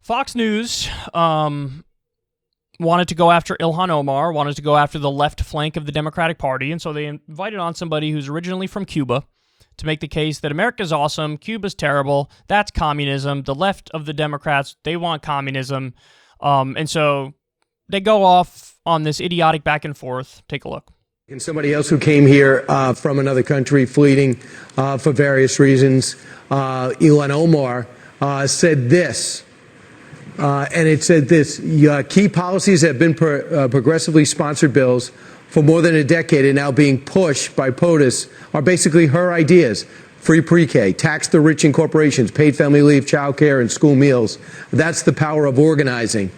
Fox News wanted to go after Ilhan Omar, wanted to go after the left flank of the Democratic Party, and so they invited on somebody who's originally from Cuba to make the case that America's awesome, Cuba's terrible, that's communism, the left of the Democrats, they want communism, and so they go off on this idiotic back and forth. Take a look. And somebody else who came here from another country fleeing for various reasons, Ilhan Omar, said this. And it said this: key policies that have been progressively sponsored bills for more than a decade and now being pushed by POTUS are basically her ideas. Free pre-K, tax the rich and corporations, paid family leave, child care, and school meals. That's the power of organizing.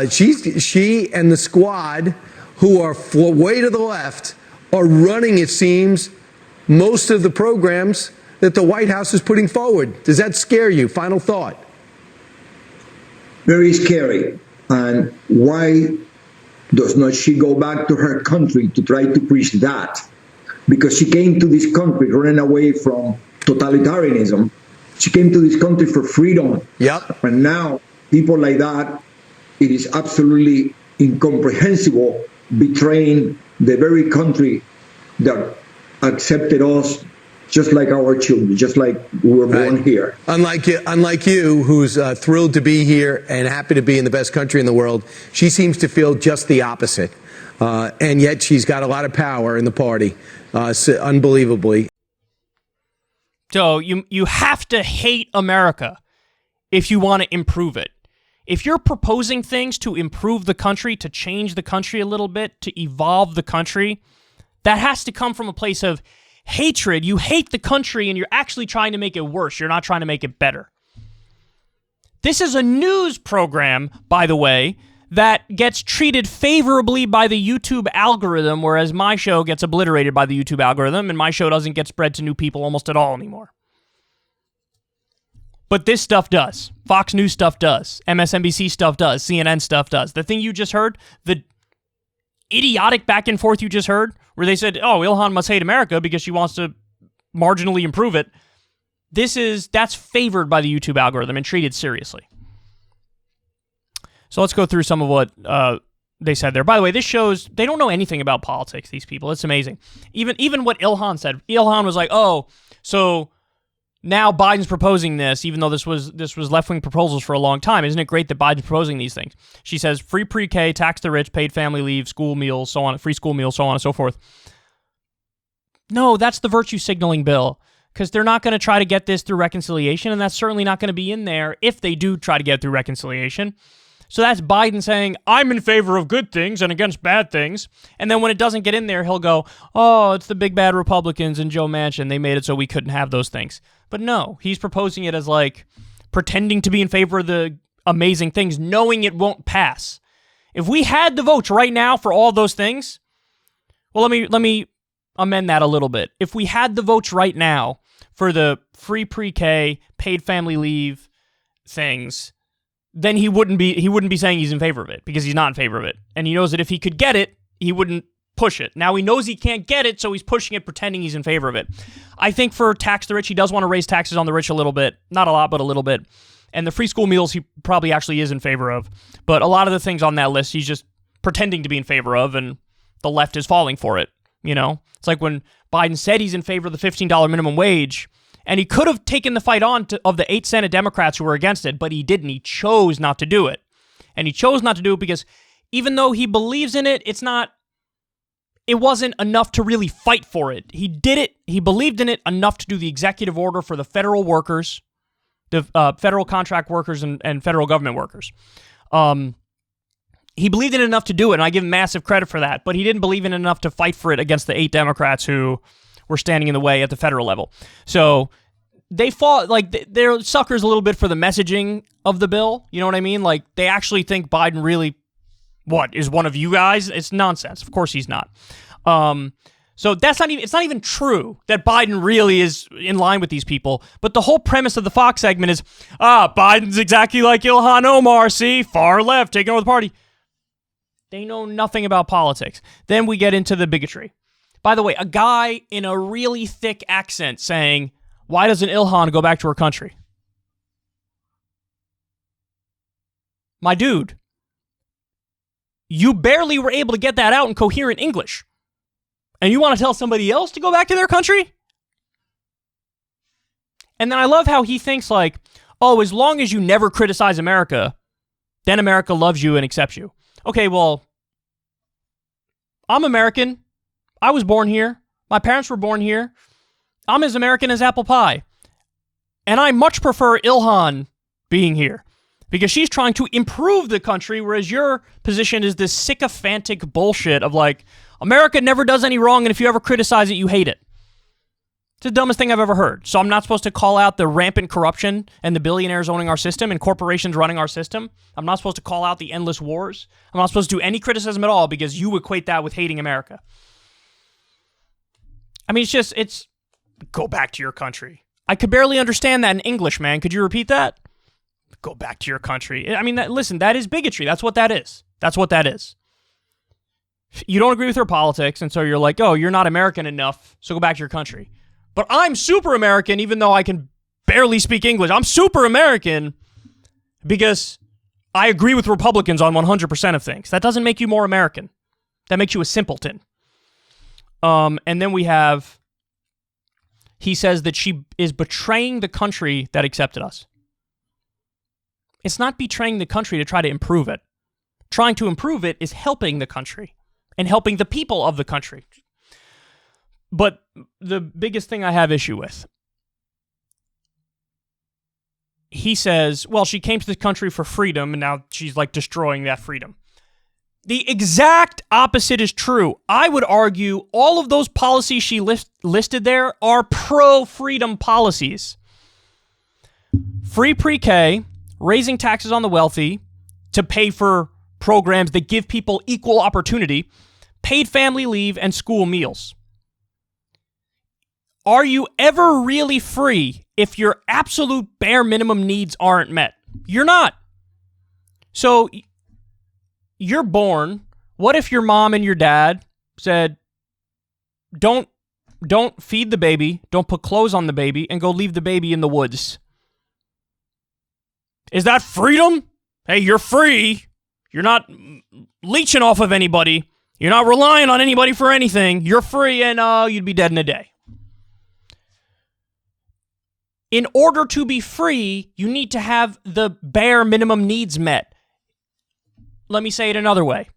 She and the squad, who are way to the left, are running, it seems, most of the programs that the White House is putting forward. Does that scare you? Final thought. Very scary. And why does not she go back to her country to try to preach that? Because she came to this country running away from totalitarianism. She came to this country for freedom. Yep. And now people like that, it is absolutely incomprehensible betraying the very country that accepted us just like our children, just like we were born here. Unlike you, who's thrilled to be here and happy to be in the best country in the world, she seems to feel just the opposite. And yet she's got a lot of power in the party, unbelievably. So you have to hate America if you want to improve it. If you're proposing things to improve the country, to change the country a little bit, to evolve the country, that has to come from a place of hatred. You hate the country and you're actually trying to make it worse. You're not trying to make it better. This is a news program, by the way, that gets treated favorably by the YouTube algorithm, whereas my show gets obliterated by the YouTube algorithm, and my show doesn't get spread to new people almost at all anymore. But this stuff does. Fox News stuff does. MSNBC stuff does. CNN stuff does. The thing you just heard, the idiotic back and forth you just heard, where they said, oh, Ilhan must hate America because she wants to marginally improve it. That's favored by the YouTube algorithm and treated seriously. So let's go through some of what they said there. By the way, this shows they don't know anything about politics, these people. It's amazing. Even what Ilhan said. Ilhan was like, oh, so now Biden's proposing this, even though this was left-wing proposals for a long time. Isn't it great that Biden's proposing these things? She says free pre-K, tax the rich, paid family leave, school meals, so on, free school meals, so on and so forth. No, that's the virtue signaling bill, because they're not going to try to get this through reconciliation, and that's certainly not going to be in there if they do try to get it through reconciliation. So that's Biden saying, I'm in favor of good things and against bad things. And then when it doesn't get in there, he'll go, oh, it's the big bad Republicans and Joe Manchin. They made it so we couldn't have those things. But no, he's proposing it as like pretending to be in favor of the amazing things, knowing it won't pass. If we had the votes right now for all those things, well, let me amend that a little bit. If we had the votes right now for the free pre-K, paid family leave things, then he wouldn't be saying he's in favor of it, because he's not in favor of it. And he knows that if he could get it, he wouldn't push it. Now he knows he can't get it, so he's pushing it, pretending he's in favor of it. I think for tax the rich, he does want to raise taxes on the rich a little bit. Not a lot, but a little bit. And the free school meals, he probably actually is in favor of. But a lot of the things on that list, he's just pretending to be in favor of, and the left is falling for it. You know? It's like when Biden said he's in favor of the $15 minimum wage, and he could have taken the fight on of the 8 Senate Democrats who were against it, but he didn't. He chose not to do it. And he chose not to do it because even though he believes in it, it wasn't enough to really fight for it. He did it. He believed in it enough to do the executive order for the federal workers, the federal contract workers and federal government workers. He believed in it enough to do it, and I give him massive credit for that, but he didn't believe in it enough to fight for it against the 8 Democrats who were standing in the way at the federal level. So they fought, like, they're suckers a little bit for the messaging of the bill. You know what I mean? Like, they actually think Biden really, is one of you guys? It's nonsense. Of course he's not. So it's not even true that Biden really is in line with these people. But the whole premise of the Fox segment is, Biden's exactly like Ilhan Omar, see? Far left, taking over the party. They know nothing about politics. Then we get into the bigotry. By the way, a guy in a really thick accent saying, why doesn't Ilhan go back to her country? my dude, you barely were able to get that out in coherent English. And you want to tell somebody else to go back to their country? And then I love how he thinks like, oh, as long as you never criticize America, then America loves you and accepts you. Okay, well, I'm American. I was born here. My parents were born here. I'm as American as apple pie. And I much prefer Ilhan being here because she's trying to improve the country, whereas your position is this sycophantic bullshit of like, America never does any wrong, and if you ever criticize it, you hate it. It's the dumbest thing I've ever heard. So I'm not supposed to call out the rampant corruption and the billionaires owning our system and corporations running our system. I'm not supposed to call out the endless wars. I'm not supposed to do any criticism at all because you equate that with hating America. I mean, it's go back to your country. I could barely understand that in English, man. Could you repeat that? Go back to your country. I mean, listen, that is bigotry. That's what that is. That's what that is. You don't agree with her politics, and so you're like, oh, you're not American enough, so go back to your country. But I'm super American, even though I can barely speak English. I'm super American because I agree with Republicans on 100% of things. That doesn't make you more American. That makes you a simpleton. And then he says that she is betraying the country that accepted us. It's not betraying the country to try to improve it. Trying to improve it is helping the country and helping the people of the country. But the biggest thing I have issue with, he says, well, she came to this country for freedom, and now she's like destroying that freedom. The exact opposite is true. I would argue all of those policies she listed there are pro-freedom policies. Free pre-K, raising taxes on the wealthy to pay for programs that give people equal opportunity, paid family leave, and school meals. Are you ever really free if your absolute bare minimum needs aren't met? You're not. So you're born. What if your mom and your dad said, don't feed the baby, don't put clothes on the baby, and go leave the baby in the woods? Is that freedom? Hey, you're free. You're not leeching off of anybody. You're not relying on anybody for anything. You're free, and you'd be dead in a day. In order to be free, you need to have the bare minimum needs met. Let me say it another way.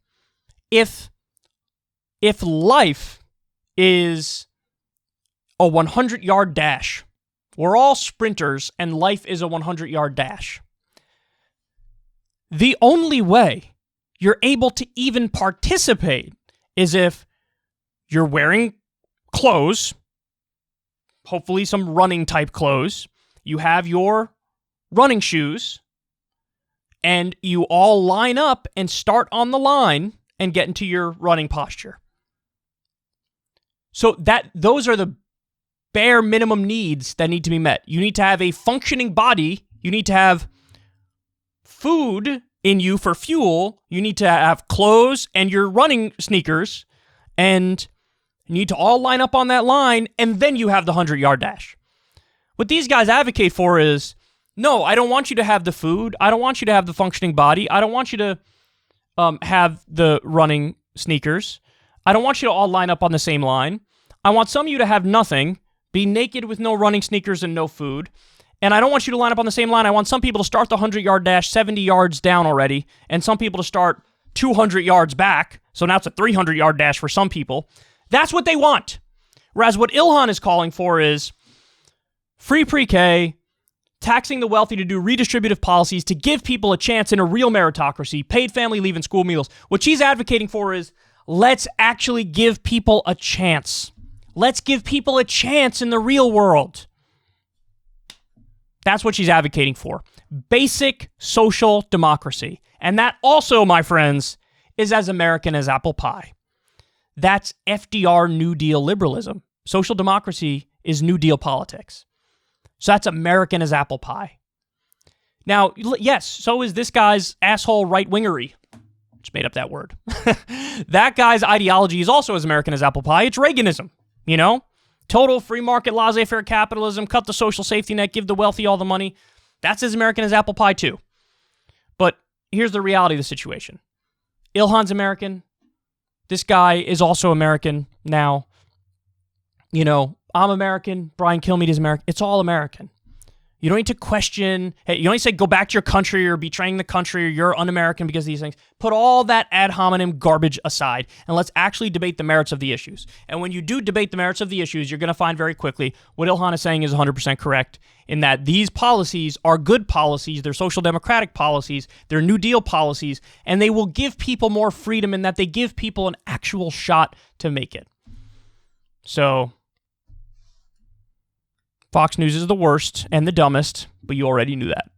If life is a 100-yard dash, we're all sprinters, and life is a 100-yard dash. The only way you're able to even participate is if you're wearing clothes, hopefully some running type clothes, you have your running shoes, and you all line up and start on the line and get into your running posture. So those are the bare minimum needs that need to be met. You need to have a functioning body. You need to have food in you for fuel. You need to have clothes and your running sneakers, and you need to all line up on that line, and then you have the 100-yard dash. What these guys advocate for is, no, I don't want you to have the food. I don't want you to have the functioning body. I don't want you to have the running sneakers. I don't want you to all line up on the same line. I want some of you to have nothing, be naked with no running sneakers and no food. And I don't want you to line up on the same line. I want some people to start the 100-yard dash 70 yards down already, and some people to start 200 yards back. So now it's a 300-yard dash for some people. That's what they want. Whereas what Ilhan is calling for is free pre-K, taxing the wealthy to do redistributive policies to give people a chance in a real meritocracy, paid family leave and school meals. What she's advocating for is let's actually give people a chance. Let's give people a chance in the real world. That's what she's advocating for. Basic social democracy. And that also, my friends, is as American as apple pie. That's FDR New Deal liberalism. Social democracy is New Deal politics. So that's American as apple pie. Now, yes, so is this guy's asshole right-wingery. Just made up that word. That guy's ideology is also as American as apple pie. It's Reaganism, you know? Total free market, laissez-faire capitalism, cut the social safety net, give the wealthy all the money. That's as American as apple pie, too. But here's the reality of the situation. Ilhan's American. This guy is also American now. You know, I'm American. Brian Kilmeade is American. It's all American. You don't need to question, hey, you don't need to say go back to your country or betraying the country or you're un-American because of these things. Put all that ad hominem garbage aside and let's actually debate the merits of the issues. And when you do debate the merits of the issues, you're going to find very quickly what Ilhan is saying is 100% correct in that these policies are good policies, they're social democratic policies, they're New Deal policies, and they will give people more freedom in that they give people an actual shot to make it. So Fox News is the worst and the dumbest, but you already knew that.